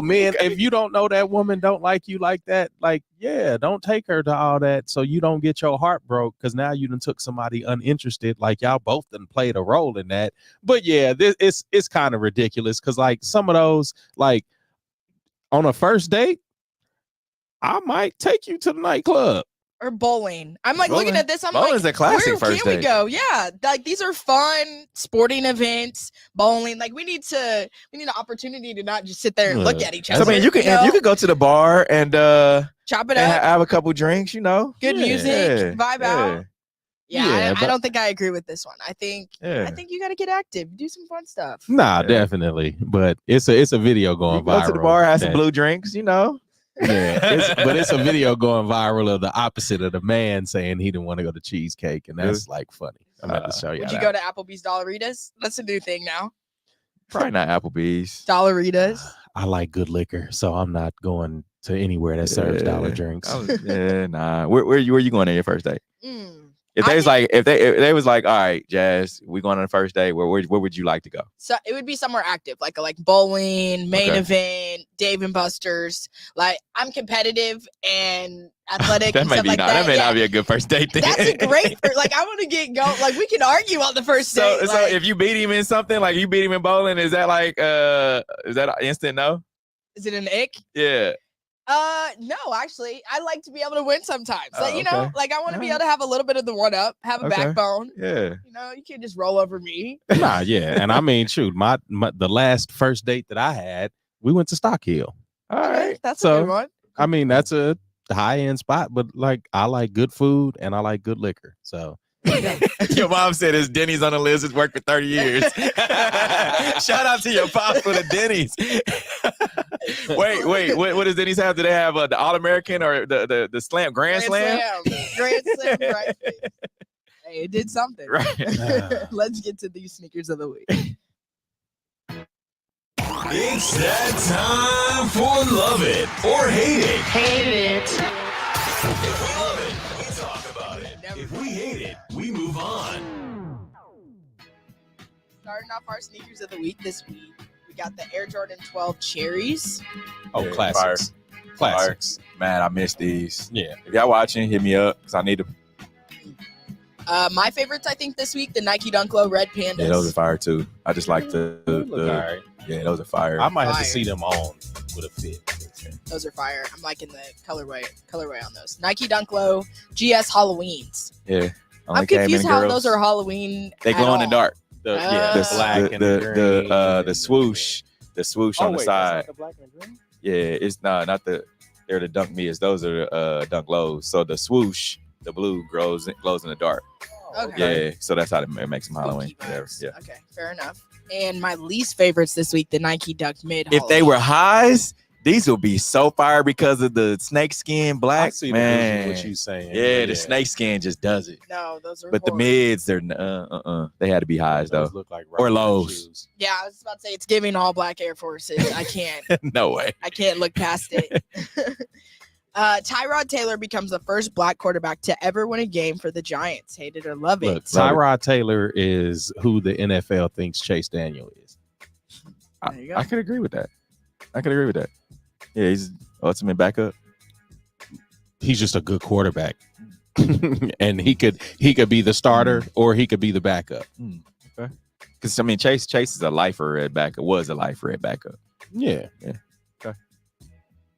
men, if you don't know that woman don't like you like that, like, yeah, don't take her to all that so you don't get your heart broke because now you done took somebody uninterested. Like y'all both done played a role in that. But yeah, it's kind of ridiculous because like some of those, like on a first date, I might take you to the nightclub. Or bowling. I'm like looking at this. I'm bowling's like, a classic where first can we date. go? Yeah, like these are fun sporting events. Bowling. Like we need an opportunity to not just sit there and look at each other. So I mean, you could go to the bar and chop it up, have a couple drinks. Good music, vibe out. Yeah, I don't think I agree with this one. I think you got to get active, do some fun stuff. Nah, definitely. But it's a video going viral. Go to the bar, have some blue drinks. Yeah, but it's a video going viral of the opposite of the man saying he didn't want to go to cheesecake, and that's like funny. I'm about to show you. Would you go to Applebee's Dollaritas? That's a new thing now. Probably not Applebee's. Dollaritas. I like good liquor, so I'm not going to anywhere that serves dollar drinks. Nah. Where you going on your first date? If they was like, all right, Jazz, we going on the first date. Where would you like to go? So it would be somewhere active, like bowling, main event, Dave and Buster's. Like I'm competitive and athletic. That may not be a good first date. Then. That's a great. I want to get going. Like we can argue on the first date. So if you beat him in something, like you beat him in bowling, is that like is that an instant no? Is it an ick? Yeah. No, actually, I like to be able to win sometimes. Like, okay. like I want to be able to have a little bit of the one up, have a backbone. Yeah. You can't just roll over me. Nah, yeah. And I mean, shoot, the last first date that I had, we went to Stock Hill. All right. That's a good one. I mean, that's a high-end spot, but like I like good food and I like good liquor. So your mom said his Denny's on the list. It's worked for 30 years. Shout out to your pops for the Denny's. Wait. What does Denny's have? Do they have the All-American or the Slam Grand Slam? Grand Slam, right? Hey, it did something. Right. Let's get to these sneakers of the week. It's that time for Love It or Hate It. Hate it. If we love it, we talk about it. If we hate it, we move on. Starting off our sneakers of the week this week, we got the Air Jordan 12 Cherries. Oh, classics. Classics. Man, I miss these. Yeah. If y'all watching, hit me up because I need to. My favorites, I think, this week, the Nike Dunk Low Red Pandas. Yeah, those are fire too. I just like the yeah, those are fire. I might have to see them on with a fit. Those are fire. I'm liking the colorway on those. Nike Dunk Low GS Halloweens. Yeah. I'm confused how those are Halloween. They glow in the dark. The black and the green. The swoosh on the side. Like the black and green? Yeah, it's not the. They're the Dunk Mids. Those are Dunk Lows. So the swoosh, the blue, glows in the dark. Okay. Yeah, so that's how it makes them Halloween. Whatever. Yeah. Okay, fair enough. And my least favorites this week, the Nike Dunk Mid. If they were highs, these will be so fire because of the snake skin black. I see man. what you saying. Yeah, the snake skin just does it. No, those are. But the mids, they're they had to be highs though, look like or lows. Shoes. Yeah, I was about to say it's giving all black Air Forces. I can't. No way. I can't look past it. Tyrod Taylor becomes the first black quarterback to ever win a game for the Giants. Hate it or love it. Look, Tyrod Taylor is who the NFL thinks Chase Daniel is. I could agree with that. Yeah, he's ultimate backup. He's just a good quarterback. And he could be the starter or he could be the backup. Okay. Because I mean Chase is a lifer at backup, was a lifer at backup. Yeah. Okay.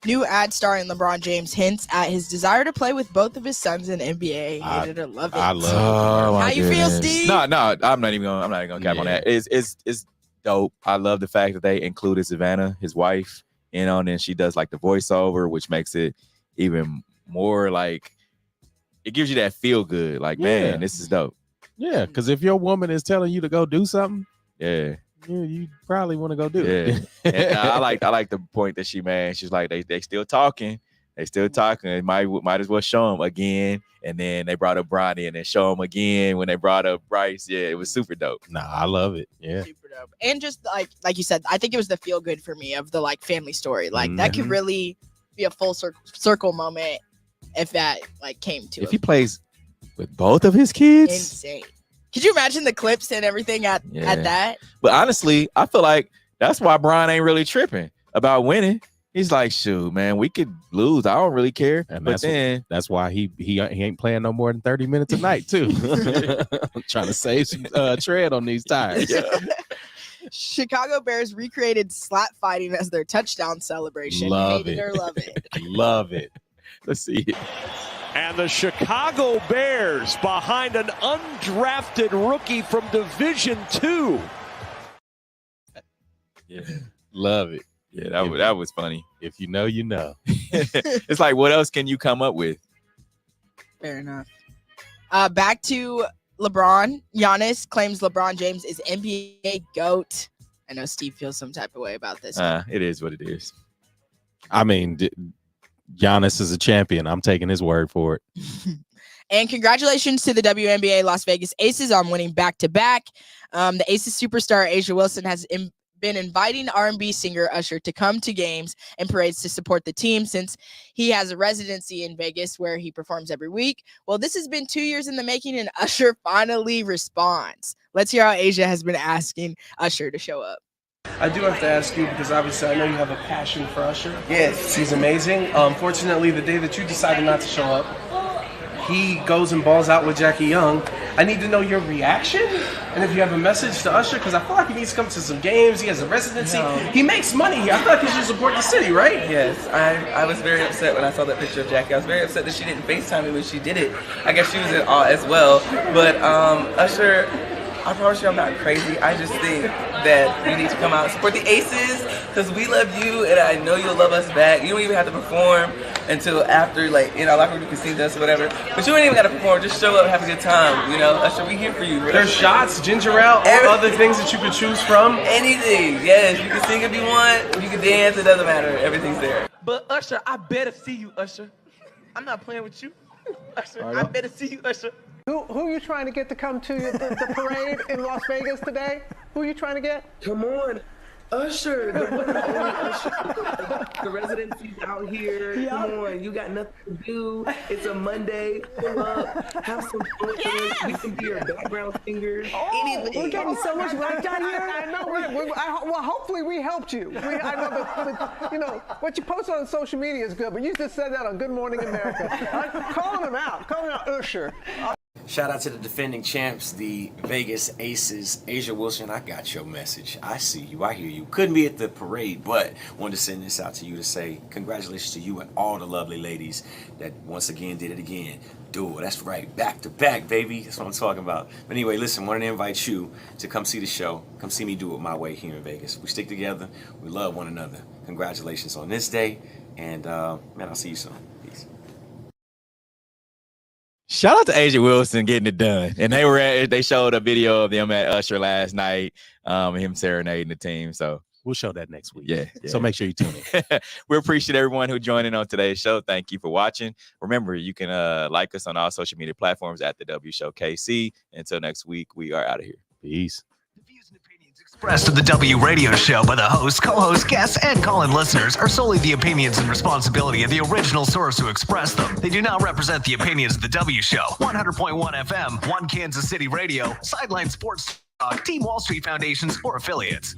New ad starring LeBron James hints at his desire to play with both of his sons in NBA. Hate it or love it. I love it. Oh, How you feel, Steve? No, I'm not even gonna cap on that. It's dope. I love the fact that they included Savannah, his wife, in on it, and she does like the voiceover, which makes it even more like it gives you that feel good. Like, man, this is dope. Yeah, because if your woman is telling you to go do something, yeah, you probably want to go do it. And I like the point that she made. She's like, they still talking. They still talking. It might as well show them again. And then they brought up Bronny and then show them again when they brought up Bryce. Yeah, it was super dope. Nah, I love it. Yeah. Super dope. And just like you said, I think it was the feel good for me of the like family story. Like that could really be a full circle moment if that like came to If him. he plays with both of his kids. Insane. Could you imagine the clips and everything at that? But honestly, I feel like that's why Brian ain't really tripping about winning. He's like, shoot, man, we could lose. I don't really care. And but that's why he ain't playing no more than 30 minutes a night too. I'm trying to save some tread on these tires. Chicago Bears recreated slap fighting as their touchdown celebration. Love Hate it. or love it. Love it. Let's see it. And the Chicago Bears behind an undrafted rookie from Division II. Yeah. Love it. Yeah, that was funny. If you know, you know. It's like, what else can you come up with? Fair enough. Back to LeBron. Giannis claims LeBron James is NBA GOAT. I know Steve feels some type of way about this. It is what it is. I mean, Giannis is a champion. I'm taking his word for it. And congratulations to the WNBA Las Vegas Aces on winning back-to-back. The Aces superstar Asia Wilson has been inviting R&B singer Usher to come to games and parades to support the team since he has a residency in Vegas where he performs every week. Well, this has been 2 years in the making, and Usher finally responds. Let's hear how Asia has been asking Usher to show up. I do have to ask you because obviously I know you have a passion for Usher. Yes. He's amazing. Fortunately, the day that you decided not to show up, he goes and balls out with Jackie Young. I need to know your reaction and if you have a message to Usher because I feel like he needs to come to some games. He has a residency. No. He makes money here. I feel like he should support the city, right? Yes. I was very upset when I saw that picture of Jackie. I was very upset that she didn't FaceTime me when she did it. I guess she was in awe as well. But Usher, I promise you I'm not crazy. I just think that you need to come out and support the Aces because we love you and I know you'll love us back. You don't even have to perform until after, like, in our locker room you can see us or whatever. But you ain't even got to perform. Just show up, have a good time. You know, Usher, we here for you. There's shots, ginger ale, all other things that you could choose from. Anything, yes. You can sing if you want. You can dance. It doesn't matter. Everything's there. But Usher, I better see you, Usher. I'm not playing with you. Usher, I better see you, Usher. Who are you trying to get to come to the parade in Las Vegas today? Who are you trying to get? Come on, Usher, the one and only Usher. The residency's out here. Yep. Come on, you got nothing to do. It's a Monday. Pull up, have some fun. We can be your background singers. Anything. We're getting so much work done here. I know. Well, hopefully we helped you. I know that you know what you post on social media is good, but you just said that on Good Morning America. Calling him out, Usher. Shout out to the defending champs, the Vegas Aces. Asia Wilson, I got your message. I see you. I hear you. Couldn't be at the parade, but wanted to send this out to you to say congratulations to you and all the lovely ladies that once again did it again. Do it. That's right. Back to back, baby. That's what I'm talking about. But anyway, listen, wanted to invite you to come see the show. Come see me do it my way here in Vegas. We stick together. We love one another. Congratulations on this day. And, man, I'll see you soon. Peace. Shout out to Asia Wilson getting it done. And they showed a video of them at Usher last night, him serenading the team. So we'll show that next week. Yeah. So make sure you tune in. We appreciate everyone who joined in on today's show. Thank you for watching. Remember, you can like us on all social media platforms at the W Show KC. Until next week, we are out of here. Peace. Expressed of the W Radio Show by the host, co-host, guests, and call-in listeners are solely the opinions and responsibility of the original source who expressed them. They do not represent the opinions of the W Show, 100.1 FM, One Kansas City Radio, Sideline Sports Talk, Team Wall Street Foundations, or affiliates.